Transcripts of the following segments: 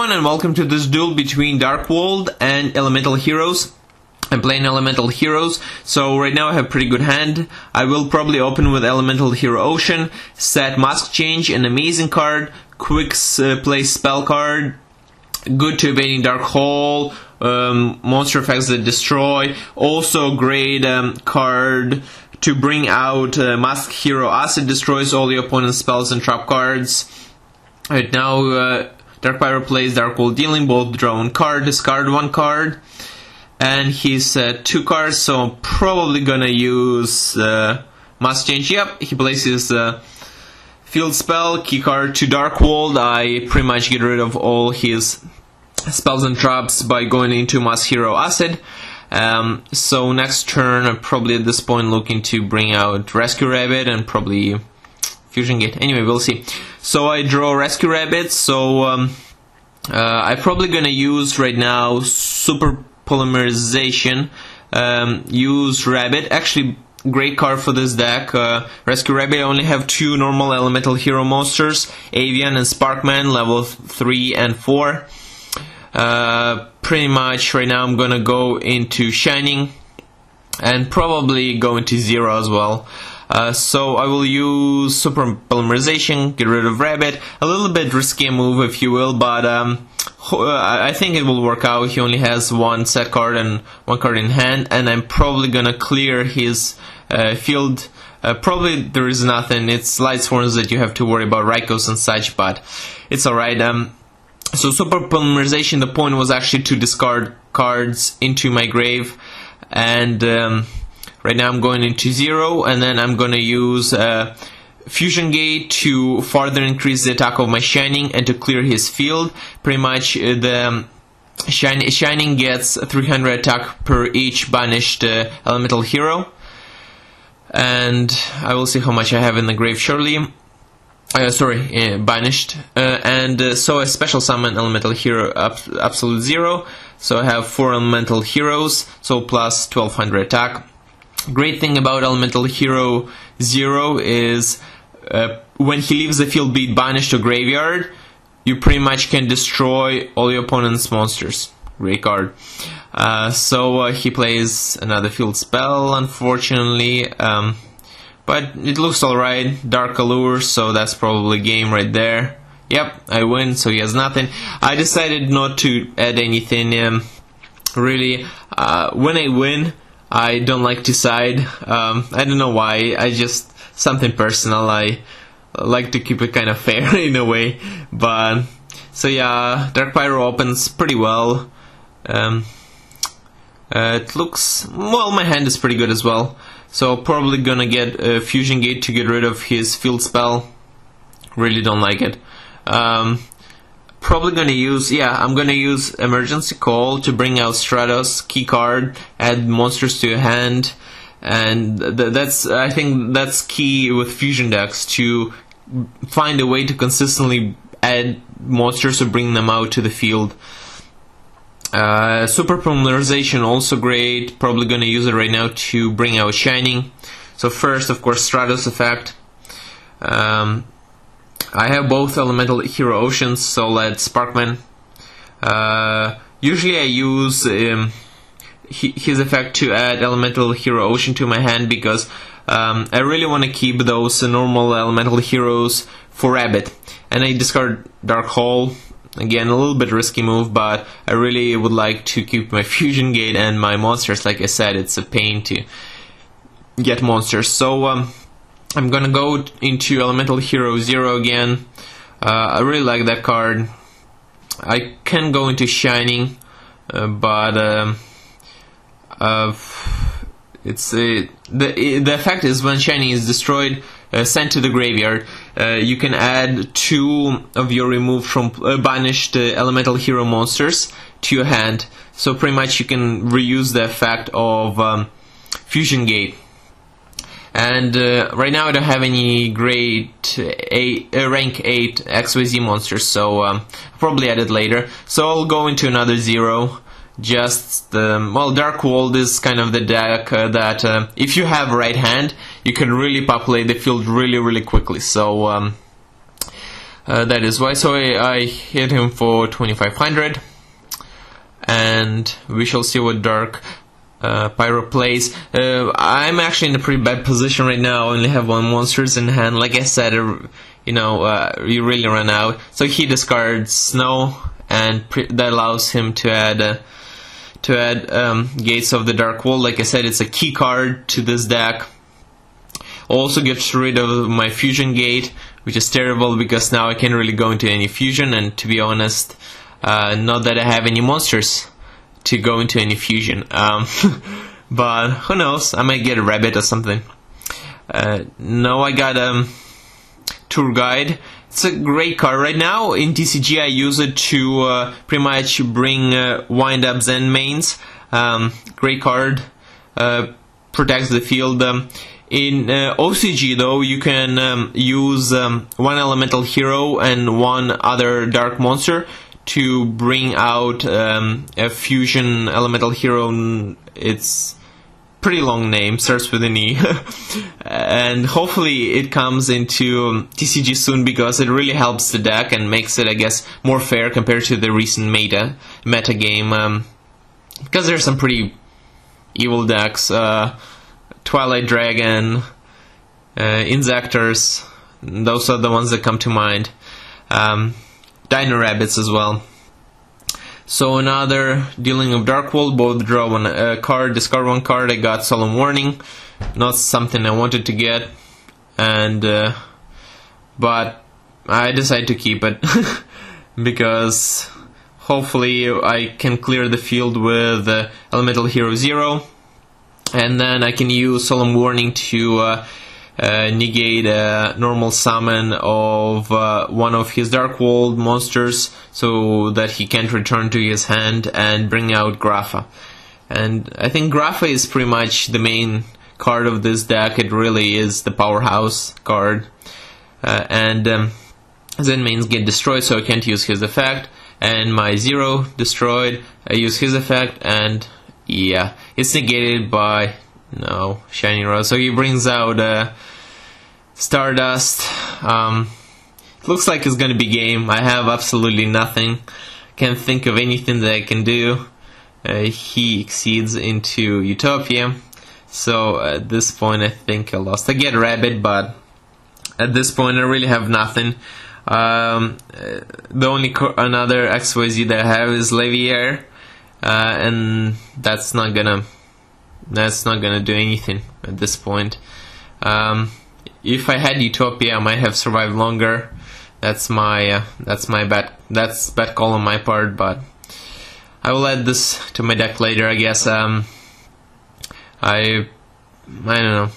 everyone, and welcome to this duel between Dark World and Elemental Heroes. I'm playing Elemental Heroes, so right now I have a pretty good hand. I will probably open with Elemental Hero Ocean, set Mask Change, an amazing card, quick play spell card, good to evading Dark Hole, monster effects that destroy, also great card to bring out Mask Hero Acid, destroys all your opponent's spells and trap cards. Right now, Dark Pyro plays Dark World Dealing, both draw one card, discard one card, and he's 2 cards, so I'm probably gonna use Mask Change. Yep, he plays his field spell, key card to Dark World. I pretty much get rid of all his spells and traps by going into Mask Hero Acid. So next turn, I'm probably at this point looking to bring out Rescue Rabbit and probably Fusion Gate. Anyway, we'll see. So I draw Rescue Rabbit, so I'm probably gonna use right now Super Polymerization, use Rabbit. Actually, great card for this deck. Rescue Rabbit. I only have 2 normal Elemental Hero monsters, Avian and Sparkman, level 3 and 4. Pretty much right now I'm gonna go into Shining and probably go into Zero as well. So I will use Super Polymerization, get rid of Rabbit. A little bit risky move, if you will, but I think it will work out. He only has 1 set card and 1 card in hand, and I'm probably gonna clear his field. Probably there is nothing. It's Light Swarms that you have to worry about, Rykos and such, but it's alright. So Super Polymerization, the point was actually to discard cards into my grave, and right now I'm going into Zero, and then I'm going to use Fusion Gate to further increase the attack of my Shining and to clear his field. Pretty much the Shining gets 300 attack per each banished Elemental Hero, and I will see how much I have in the grave shortly. Banished. So I special summon Elemental Hero Absolute Zero. So I have 4 Elemental Heroes, so plus 1200 attack. Great thing about Elemental Hero Zero is when he leaves the field, be it banished or graveyard, you pretty much can destroy all your opponent's monsters. Great card. So he plays another field spell, unfortunately. But it looks alright. Dark Allure, so that's probably game right there. Yep, I win, so he has nothing. I decided not to add anything. Really, when I win, I don't like to side. I don't know why. I just, something personal. I like to keep it kind of fair in a way. But, so yeah, Dark Pyro opens pretty well. It looks, well, my hand is pretty good as well. So probably gonna get a Fusion Gate to get rid of his field spell. Really don't like it. Probably gonna use, I'm gonna use Emergency Call to bring out Stratos, key card, add monsters to your hand, and I think that's key with fusion decks, to find a way to consistently add monsters or bring them out to the field. Super Polymerization also great. Probably gonna use it right now to bring out Shining. So first, of course, Stratos effect. I have both Elemental Hero Oceans, so let's Sparkman. Usually I use his effect to add Elemental Hero Ocean to my hand because I really want to keep those normal Elemental Heroes for Rabbit. And I discard Dark Hole. Again, a little bit risky move, but I really would like to keep my Fusion Gate and my monsters. Like I said, it's a pain to get monsters. So I'm gonna go into Elemental Hero Zero again. I really like that card. I can go into Shining, but it's the effect is when Shining is destroyed, sent to the graveyard, you can add 2 of your removed from banished Elemental Hero monsters to your hand. So pretty much you can reuse the effect of Fusion Gate. And right now I don't have any great rank 8 XYZ monsters, so I'll probably add it later. So I'll go into another Zero. Just, well, Dark World is kind of the deck that if you have right hand, you can really populate the field really quickly. So That is why. So I hit him for 2500, and we shall see what Dark Pyro plays. I'm actually in a pretty bad position right now. I only have 1 monsters in hand. Like I said, you really run out. So he discards Snow, and that allows him to add Gates of the Dark World. Like I said, it's a key card to this deck. Also gets rid of my Fusion Gate, which is terrible because now I can't really go into any fusion, and to be honest, not that I have any monsters to go into any fusion. But who knows, I might get a rabbit or something. No, I got Tour Guide. It's a great card. Right now in TCG I use it to pretty much bring wind-ups and mains. Great card. Protects the field. In OCG though, you can use 1 elemental hero and 1 other dark monster to bring out a fusion elemental hero. It's pretty long name, starts with an E. And hopefully it comes into TCG soon, because it really helps the deck and makes it, I guess, more fair compared to the recent meta game. Because there's some pretty evil decks. Twilight Dragon, Insectors, those are the ones that come to mind. Dino Rabbits as well. So another dealing of Dark World, both draw 1 card, discard 1 card. I got Solemn Warning, not something I wanted to get, and but I decided to keep it because hopefully I can clear the field with Elemental Hero 0. And then I can use Solemn Warning to negate a normal summon of 1 of his Dark World monsters, so that he can't return to his hand, and bring out Grapha. And I think Grapha is pretty much the main card of this deck. It really is the powerhouse card. Then mains get destroyed, so I can't use his effect. And my 0 destroyed, I use his effect, and yeah, it's negated by Shining Rose. So he brings out Stardust. Looks like it's gonna be game. I have absolutely nothing. Can't think of anything that I can do. He exceeds into Utopia. So at this point I think I lost. I get Rabbit, but at this point I really have nothing. The only another XYZ that I have is Levier. And that's not gonna do anything at this point. If I had Utopia, I might have survived longer. That's bad call on my part, but I will add this to my deck later, I guess. I don't know.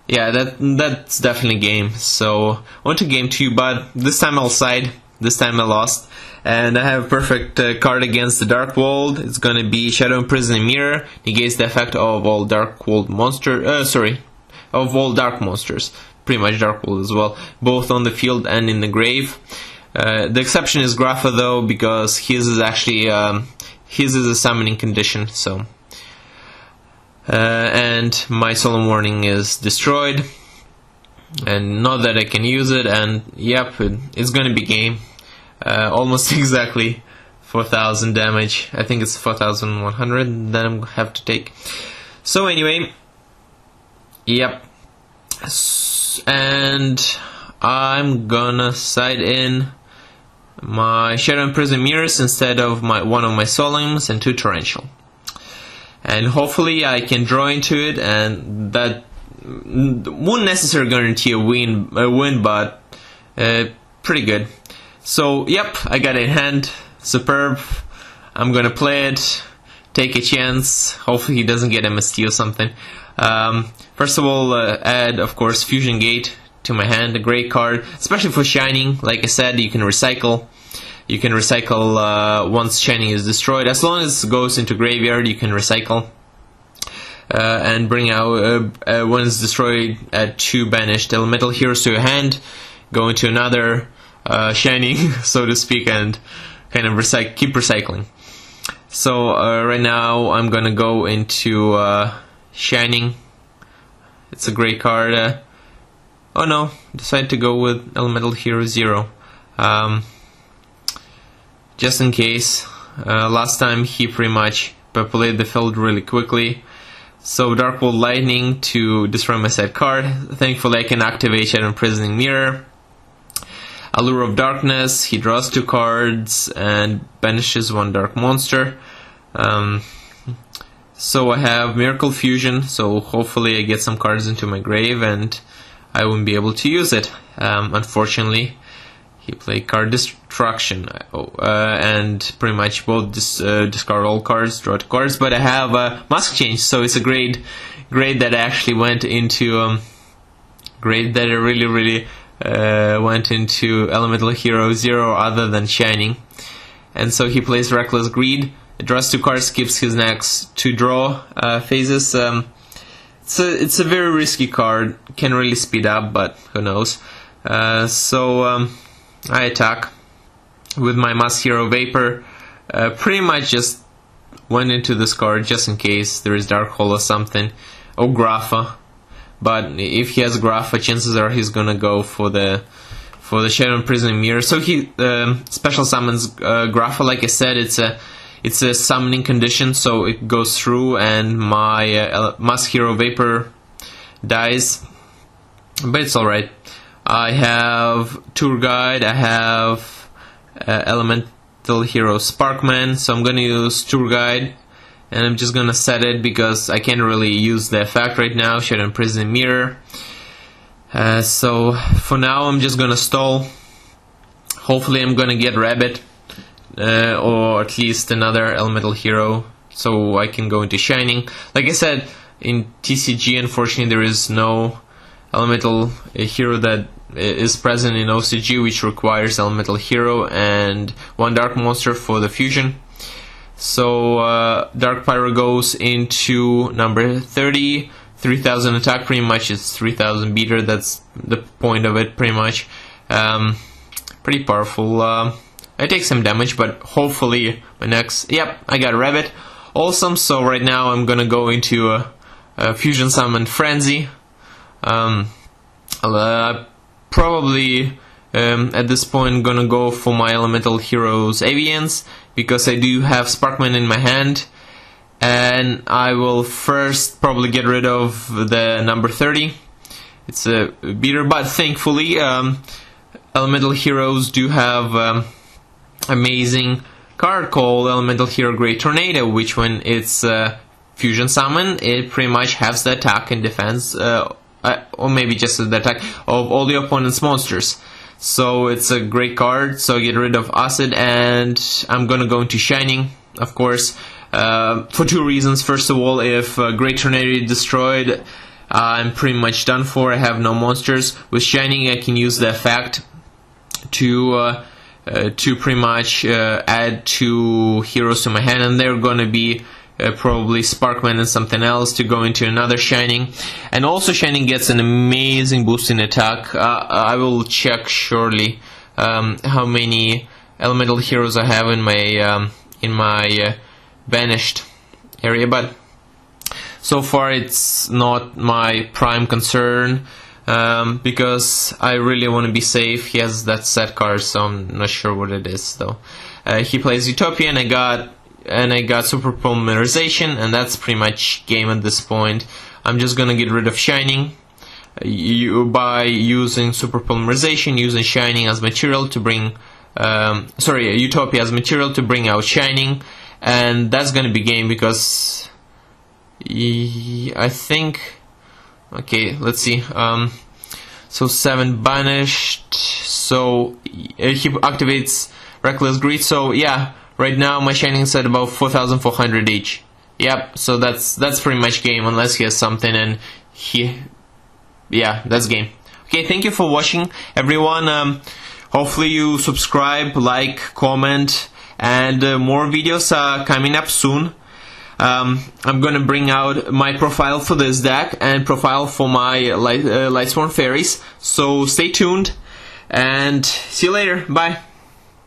Yeah, that's definitely game. So on to game 2, but this time I'll side. This time I lost. And I have a perfect card against the Dark World. It's gonna be Shadow Imprisoned Mirror. Negates the effect of all Dark World of all dark monsters. Pretty much Dark World as well, both on the field and in the grave. The exception is Grapha though, because his is actually his is a summoning condition. So, and my Solemn Warning is destroyed, and not that I can use it. And yep, it's gonna be game. Almost exactly 4,000 damage. I think it's 4,100 that I'm have to take. So anyway, yep. And I'm gonna side in my Shadow Imprisoned Mirrors instead of one of my Solemns and 2 Torrential. And hopefully I can draw into it, and that won't necessarily guarantee a win, but pretty good. So, yep, I got it in hand. Superb. I'm gonna play it, take a chance. Hopefully he doesn't get MST or something. First of all, add, of course, Fusion Gate to my hand. A great card, especially for Shining. Like I said, you can recycle. You can recycle once Shining is destroyed. As long as it goes into graveyard, you can recycle. And bring out, when it's destroyed, add 2 banished elemental heroes to your hand. Go into another Shining, so to speak, and kind of keep recycling. So right now I'm gonna go into Shining. It's a great card. Oh no, decided to go with Elemental Hero 0. just in case. Last time he pretty much populated the field really quickly. So Dark World Lightning to destroy my set card. Thankfully I can activate Shadow Imprisoning Mirror. Allure of Darkness, he draws 2 cards and banishes 1 dark monster. So I have Miracle Fusion, so hopefully I get some cards into my grave and I won't be able to use it. Unfortunately, he played Card Destruction, and pretty much both discard all cards, draw 2 cards, but I have a Mask Change, so it's a grade that actually went into, grade that really went into Elemental Hero 0 other than Shining. And so he plays Reckless Greed, draws 2 cards, skips his next 2 draw phases. It's a very risky card, can really speed up, but who knows. I attack with my Mask Hero Vapor. Pretty much just went into this card just in case there is Dark Hole or something, or Grapha. But if he has Grapha, chances are he's gonna go for the Shadow Imprisoning Mirror. So he special summons Grapha. Like I said, it's a summoning condition, so it goes through, and my Mask Hero Vapor dies. But it's alright. I have Tour Guide. I have Elemental Hero Sparkman. So I'm gonna use Tour Guide. And I'm just gonna set it because I can't really use the effect right now, Shadow Imprisoning Mirror. So for now I'm just gonna stall. Hopefully I'm gonna get Rabbit, or at least another Elemental Hero, so I can go into Shining. Like I said, in TCG unfortunately there is no Elemental Hero that is present in OCG, which requires Elemental Hero and 1 Dark Monster for the fusion. So Dark Pyro goes into number 30, 3000 attack, pretty much it's 3000 beater, that's the point of it pretty much. Pretty powerful. I take some damage, but hopefully my next... Yep, I got Rabbit. Awesome, so right now I'm gonna go into a Fusion Summon Frenzy. Probably at this point gonna go for my Elemental Heroes Avians, because I do have Sparkman in my hand, and I will first probably get rid of the number 30. It's a beater, but thankfully Elemental Heroes do have amazing card called Elemental Hero Great Tornado, which when it's Fusion Summon, it pretty much has the attack and defense, or maybe just the attack of all the opponent's monsters. So it's a great card, so I get rid of Acid, and I'm gonna go into Shining, of course, for 2 reasons. First of all, if Great Tornado is destroyed, I'm pretty much done for, I have no monsters. With Shining I can use the effect to pretty much add 2 heroes to my hand, and they're gonna be probably Sparkman and something else to go into another Shining. And also Shining gets an amazing boost in attack. I will check shortly how many Elemental Heroes I have in my banished area, but so far it's not my prime concern, because I really want to be safe. He has that set card, so I'm not sure what it is though. He plays Utopia, and I got Super Polymerization, and that's pretty much game at this point. I'm just gonna get rid of Shining by using Super Polymerization, using Shining as material to bring Utopia as material to bring out Shining, and that's gonna be game because I think, okay, let's see, so 7 banished, so he activates Reckless Greed, so yeah, right now my Shining's at about 4,400 each. Yep, so that's pretty much game, unless he has something, and yeah, that's game. Okay, thank you for watching, everyone. Hopefully you subscribe, like, comment, and more videos are coming up soon. I'm gonna bring out my profile for this deck and profile for my Lightsworn Fairies, so stay tuned, and see you later, bye!